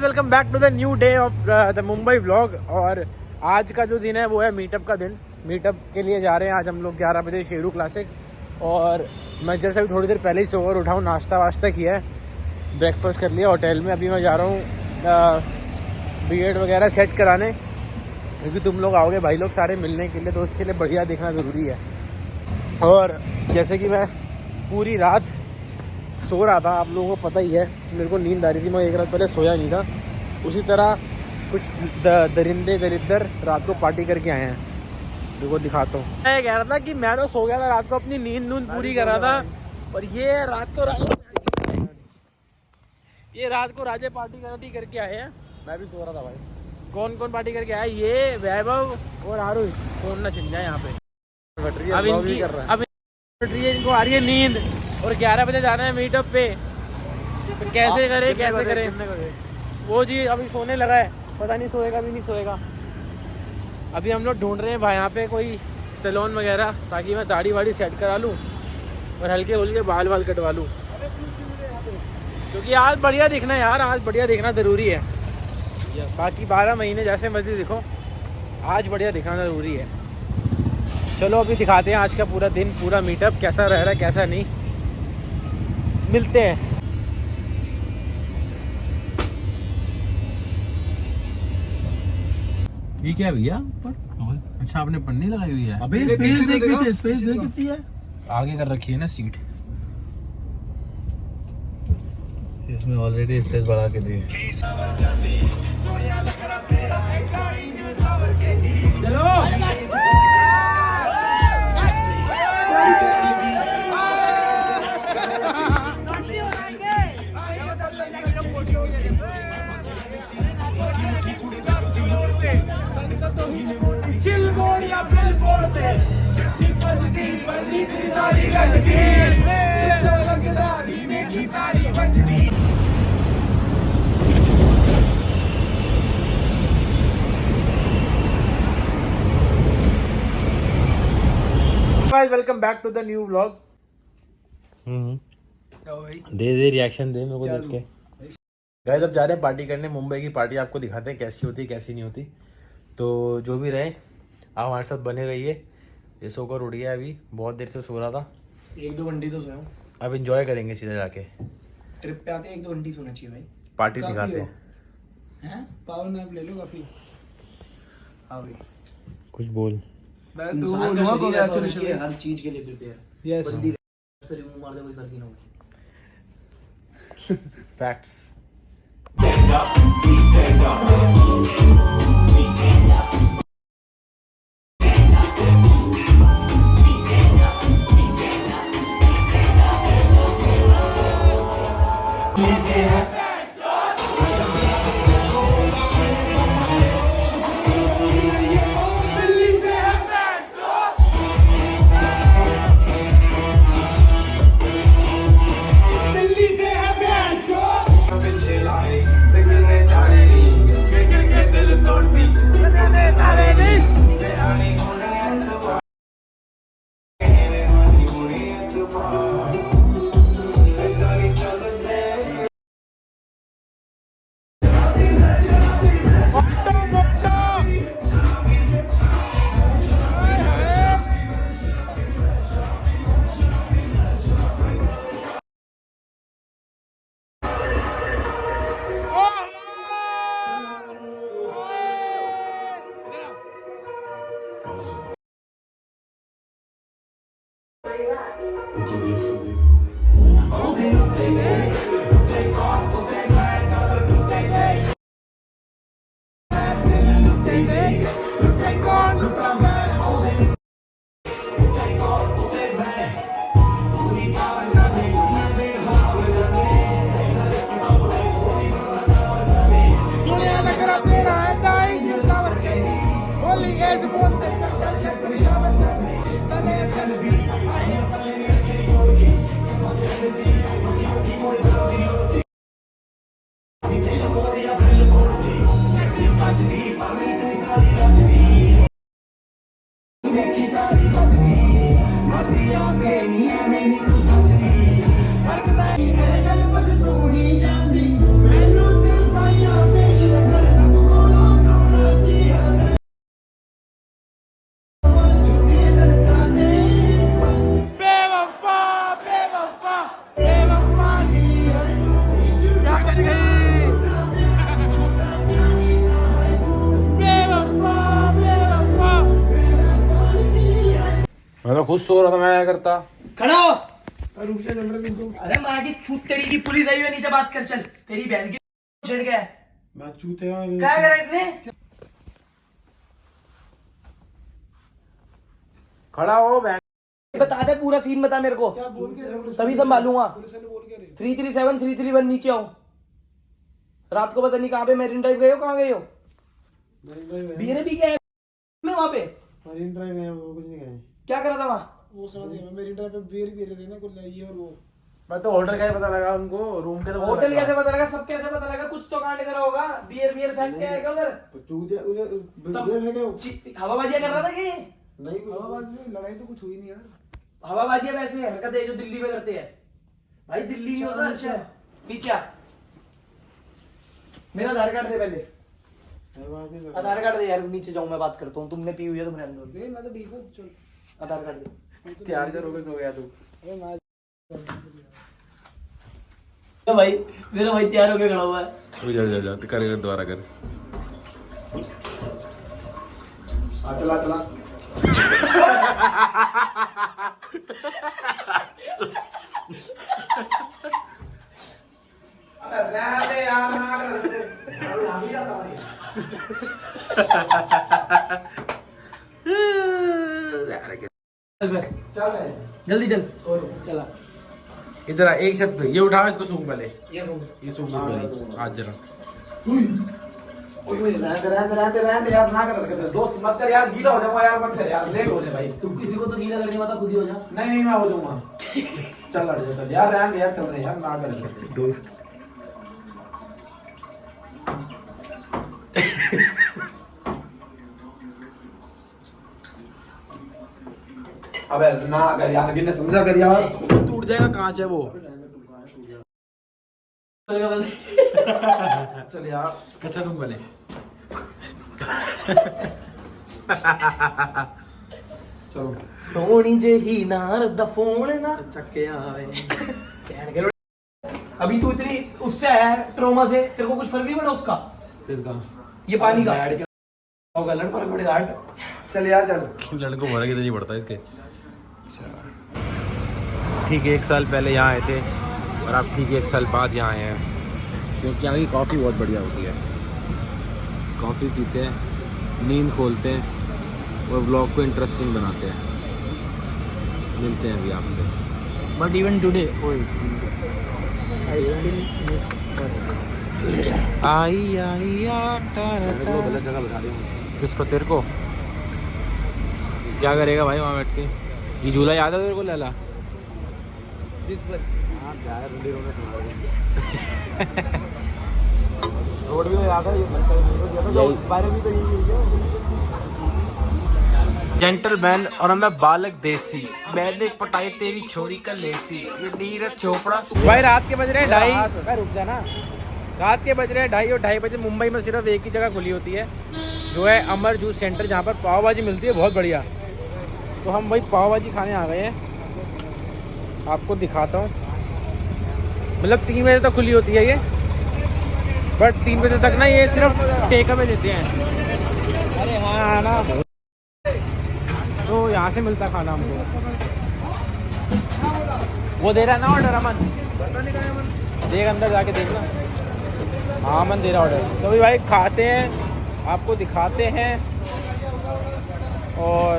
Welcome back to the new day of the Mumbai vlog. और आज का जो दिन है वो है मीटअप का दिन। मीटअप के लिए जा रहे हैं आज हम लोग 11 बजे शेरू क्लासिक। और मैं जैसे अभी थोड़ी देर पहले ही सोकर उठा हूँ, नाश्ता वाश्ता किया है, ब्रेकफास्ट कर लिया होटल में। अभी मैं जा रहा हूँ बीएड वगैरह सेट कराने, क्योंकि तुम लोग आओगे भाई लोग सारे मिलने के लिए, तो उसके लिए बढ़िया देखना ज़रूरी है। और जैसे कि मैं पूरी रात सो रहा था, आप लोगों को पता ही है कि मेरे को नींद आ रही थी, मैं एक रात पहले सोया नहीं था। उसी तरह कुछ दरिंदे दरिद्र रात को पार्टी करके आए हैं, देखो दिखाता हूँ। मैं कह रहा था कि मैं तो सो गया था रात को, अपनी नींद पूरी कर रहा था, और ये रात को राजे पार्टी करके आए हैं। मैं भी सो रहा था भाई। कौन कौन पार्टी करके आया? ये वैभव और आरुष, फोन ना छिन जाए यहाँ पे। अब इनको आ रही है नींद और 11 बजे जाना है मीटअप पे, तो कैसे करे। वो जी अभी सोने लगा है, पता नहीं सोएगा भी नहीं सोएगा। अभी हम लोग ढूंढ रहे हैं भाई यहाँ पे कोई सैलून वगैरह, ताकि मैं दाढ़ी वाड़ी सेट करा लूँ और हल्के हल्के बाल कटवा लूँ, क्योंकि आज बढ़िया दिखना है यार, आज बढ़िया दिखना ज़रूरी है। बाकी 12 महीने जैसे मर्जी दिखो, आज बढ़िया दिखना ज़रूरी है। चलो अभी दिखाते हैं आज का पूरा दिन, पूरा मीटअप कैसा रह रहा है कैसा नहीं, मिलते हैं। ये क्या भैया ऊपर? अच्छा, आपने पन्नी लगाई हुई है। अबे स्पेस देख, पीछे स्पेस देख कितनी है। आगे कर रखी है ना सीट, इसमें ऑलरेडी स्पेस बढ़ा के दी है। Welcome back to the new vlog. दे रिएक्शन दे मेरे को देख के। गाइस अब जा रहे हैं पार्टी करने, मुंबई की पार्टी आपको दिखाते हैं कैसी होती है कैसी नहीं होती। तो जो भी रहे आप हमारे साथ बने रहिए। ये सोकर उठ गया, अभी बहुत देर से सो रहा था, 1-2 घंटे तो सोया हूँ। अब इंजॉय करेंगे सीधा जाके। ट्रिप पे आते 1-2 घंटे सोना चाहिए भाई। पार्टी दिखाते हैं। पावर नैप ले लो काफी। हाँ भाई कुछ बोल। इंसान का शरीर ऐसा होना चाहिए हर चीज के लिए प्रिपेयर। यस, से रिमूव मार दे कोई फर्क ही ना हो। फैक्ट्स। खुद सो रहा था, मैं क्या करता। खड़ा हो। रुक जा, जल्दी रुक। अरे माँ की छूट तेरी की पुलिस आई हुई है, नीचे बात कर चल। तेरी बहन की छिड़ गया है। मैं चूते क्या करा इसने? खड़ा हो बहन। बता दे पूरा सीन, बता मेरे को, तभी संभालूंगा। 337331 नीचे आओ। रात को पता नहीं कहाँ पे मैरिन ड्राइव गए हो, कहाँ गए हो? बीरे भी गए मैं वहाँ पे। मरीन ड्राइव है, वो कुछ नहीं गए। क्या करा था वहाँ? वो समझ गया, मेरीन ड्राइव पे बियर पी रहे थे ना, कुछ ये और वो। मैं तो होटल का ही पता लगा उनको, रूम के तो होटल कैसे पता लगा, सब कैसे पता लगा? कुछ तो कांड करा होगा। बियर फेंक के आएगा उधर। चूते उधर है क्या? हवाबाजियां कर रहा था कि नहीं, हवाबाजी लड़ाई तो कुछ हुई नहीं यार। हवाबाजियां वैसे हरकत है जो दिल्ली में करते हैं भाई। दिल्ली में होता है। अच्छा पीछे आ। मेरा आधार कार्ड दे पहले। आधार कार्ड दे यार, नीचे जाऊं मैं बात करता हूँ। तुमने पी हुई है, तुमने अंदर दे। मैं तो ठीक हूँ, चल आधार कार्ड दे। तैयार हो गए, सो गया तू। तो भाई मेरा भाई तैयार होके खड़ा हुआ है। जा कर दोबारा कर। चला जल्दी चल चला। इधर आ, एक शब्द ये उठा, इसको सूंघ पहले। ये सुन, ये सूंघ पहले हाथ जरा। रहते यार, ना कर दोस्त मत कर यार, गीला हो जाऊंगा यार, मत कर यार, लेट हो जाए भाई। तुम किसी को तो गीला करने वाला खुद ही हो जा। नहीं मैं हो जाऊंगा। चल लड़ जाता यार, रहने यार, चल रहे यार, ना कर दोस्त। अबे ना कर यार, गिनने समझा कर यार, टूट जाएगा, कांच है वो। चल यार। अच्छा तुम बने। चलो सोनी जेही नार दा फोन ना चक्के आए। अभी तू इतनी उससे आया है ट्रोमा से, तेरे को कुछ फर्क नहीं पड़ा उसका? ये पानी का गलत फर्क पड़ेगा। चल यार चल। लड़को भरा कितना नहीं पड़ता इसके। ठीक है, 1 साल पहले यहाँ आए थे और अब ठीक 1 साल बाद यहाँ आए हैं, क्योंकि यहाँ की कॉफ़ी बहुत बढ़िया होती है। कॉफ़ी पीते हैं, नींद खोलते हैं और व्लॉग को इंटरेस्टिंग बनाते हैं। मिलते हैं अभी आपसे। बट इवन टुडे आई गलत जगह बता दी। किसको? तेरे को? क्या करेगा भाई वहाँ बैठ के? ये झूला याद है तेरे को लैला? रोड भी तो याद है, ये बारे भी तो यही हो गया। जेंटलमैन और मैं बालक देसी, मैंने पटाई तेरी छोरी का लेसी, ये नीरज चोपड़ा। भाई रात के बज रहे हैं 2:30। रुक जा ना। रात के बज रहे हैं 2:30 और 2:30 बजे मुंबई में सिर्फ एक ही जगह खुली होती है, जो है अमर जूस सेंटर, जहाँ पर पाव भाजी मिलती है बहुत बढ़िया। तो हम वही पाव भाजी खाने आ गए हैं। आपको दिखाता हूँ, मतलब 3 बजे तक खुली होती है ये, बट 3 बजे तक ना ये सिर्फ टेक अवे देते हैं। अरे हाँ ना, तो यहाँ से मिलता खाना हमको। वो दे रहा है ना ऑर्डर, अमन? देख अंदर जाके देखना। हाँ अमन दे रहा ऑर्डर। तो अभी भाई खाते हैं, आपको दिखाते हैं, और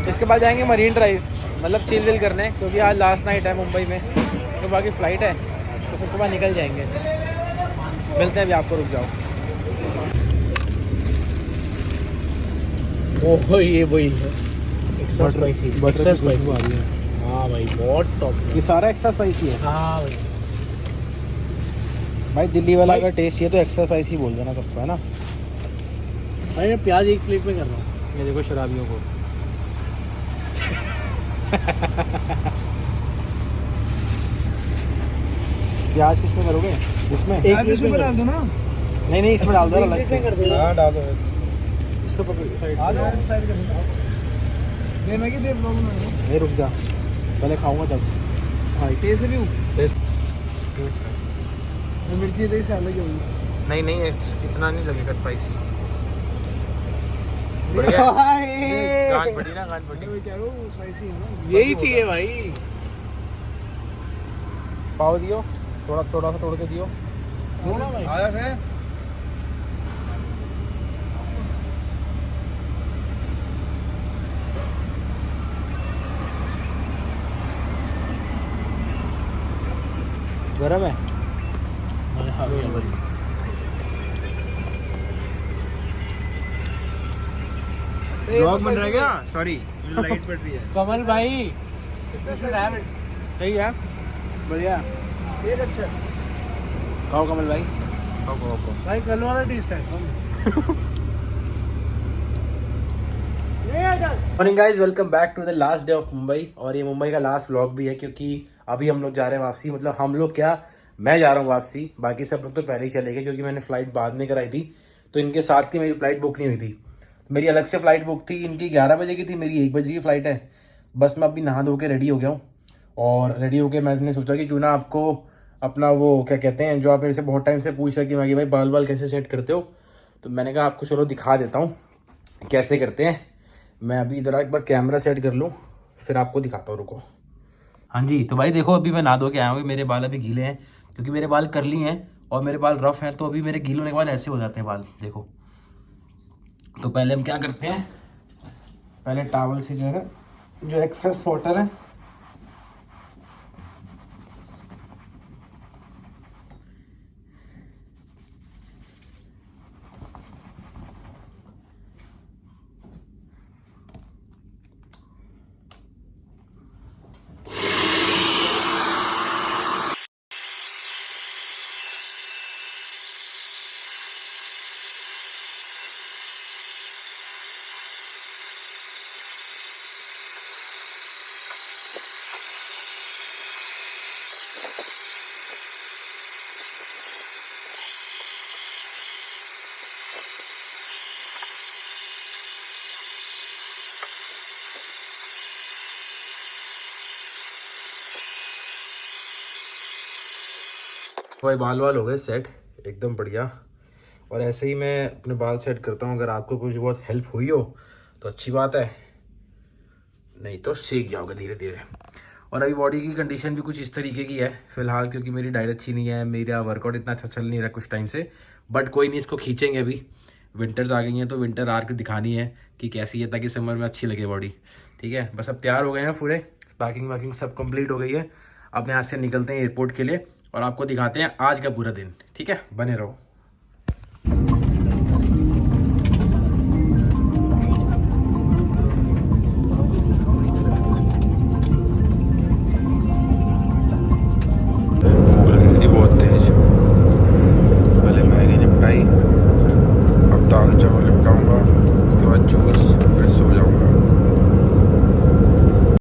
इसके बाद जाएंगे मरीन ड्राइव, मतलब चिल विल करने, क्योंकि आज लास्ट नाइट है मुंबई में, सुबह की फ़्लाइट है, तो फिर सुबह निकल जाएंगे। मिलते हैं अभी आपको, रुक जाओ। ओह ये वही है, एक्स्ट्रा स्पाइसी। Extra spicy. हाँ भाई बहुत टॉप। ये सारा एक्स्ट्रा स्पाइसी है? हाँ भाई। भाई दिल्ली वाला अगर टेस्ट ये तो एक्स्ट्रा स्पाइसी बोल देना सबको, है ना भाई? मैं प्याज एक प्लेट में कर रहा हूँ। ये देखो शराबियों को। प्याज किस में करोगे? इसमें एक में डाल दो ना। नहीं इसमें डाल दो, अलग से कर दो। हाँ डाल दो, इसको पकड़ साइड कर दो। दे मैं दे ब्लॉग में नहीं, रुक जा, पहले खाऊंगा तब। हाँ टेस्ट भी टेस्ट मिर्ची दे से अलग होगी। नहीं इतना नहीं लगेगा स्पाइसी। बढ़िया गांड फटी ना, गांड फटी। यही चाहिए भाई। पाव दियो, थोड़ा थोड़ा सा तोड़ के दियो। आया है गरम है। ब्लॉग बन रहा है क्या? सॉरी लाइट पड़ रही है। कमल भाई सही है, बढ़िया। एक अच्छा खाओ कमल भाई, खाओ खाओ खाओ। भाई कल वाला टेस्ट है। Morning guys, welcome back to the last day of Mumbai. और ये मुंबई का लास्ट व्लॉग भी है क्योंकि अभी हम लोग जा रहे हैं वापसी। मतलब हम लोग क्या, मैं जा रहा हूँ वापसी, बाकी सब लोग तो पहले ही चले गए क्योंकि मैंने फ़्लाइट बाद में कराई थी, तो इनके साथ की मेरी फ़्लाइट बुक नहीं हुई थी। मेरी अलग से फ़्लाइट बुक थी, इनकी 11 बजे की थी, मेरी 1 बजे की फ़्लाइट है। बस मैं अभी नहा धो के रेडी हो गया हूँ और रेडी होके मैंने सोचा कि क्यों ना आपको अपना वो क्या कहते हैं, जो आप मेरे से बहुत टाइम से पूछ रहे कि मैं भाई बाल बाल कैसे सेट करते हो, तो मैंने कहा आपको चलो दिखा देता हूँ कैसे करते हैं। मैं अभी इधर एक बार कैमरा सेट कर लूँ, फिर आपको दिखाता हूँ, रुको। हाँ जी, तो भाई देखो अभी मैं नहा धो के आया हूँ। मेरे बाल अभी गीले हैं क्योंकि मेरे बाल कर्ली हैं और मेरे बाल रफ हैं, तो अभी मेरे गीले होने के बाद ऐसे हो जाते हैं बाल, देखो। तो पहले हम क्या करते हैं, पहले टॉवल से जो है, जो एक्सेस वाटर है, भाई बाल वाल हो गए सेट एकदम बढ़िया। और ऐसे ही मैं अपने बाल सेट करता हूँ। अगर आपको कुछ बहुत हेल्प हुई हो तो अच्छी बात है, नहीं तो सीख जाओगे धीरे धीरे। और अभी बॉडी की कंडीशन भी कुछ इस तरीके की है फिलहाल, क्योंकि मेरी डाइट अच्छी नहीं है, मेरा वर्कआउट इतना अच्छा चल नहीं रहा कुछ टाइम से। बट कोई नहीं, इसको खींचेंगे। अभी विंटर्स आ गई हैं तो विंटर आर के दिखानी है कि कैसी है, ताकि समर में अच्छी लगे बॉडी। ठीक है, बस अब तैयार हो गए हैं पूरे, पैकिंग वैकिंग सब कंप्लीट हो गई है। अब यहाँ से निकलते हैं एयरपोर्ट के लिए और आपको दिखाते हैं आज का पूरा दिन। ठीक है, बने रहो।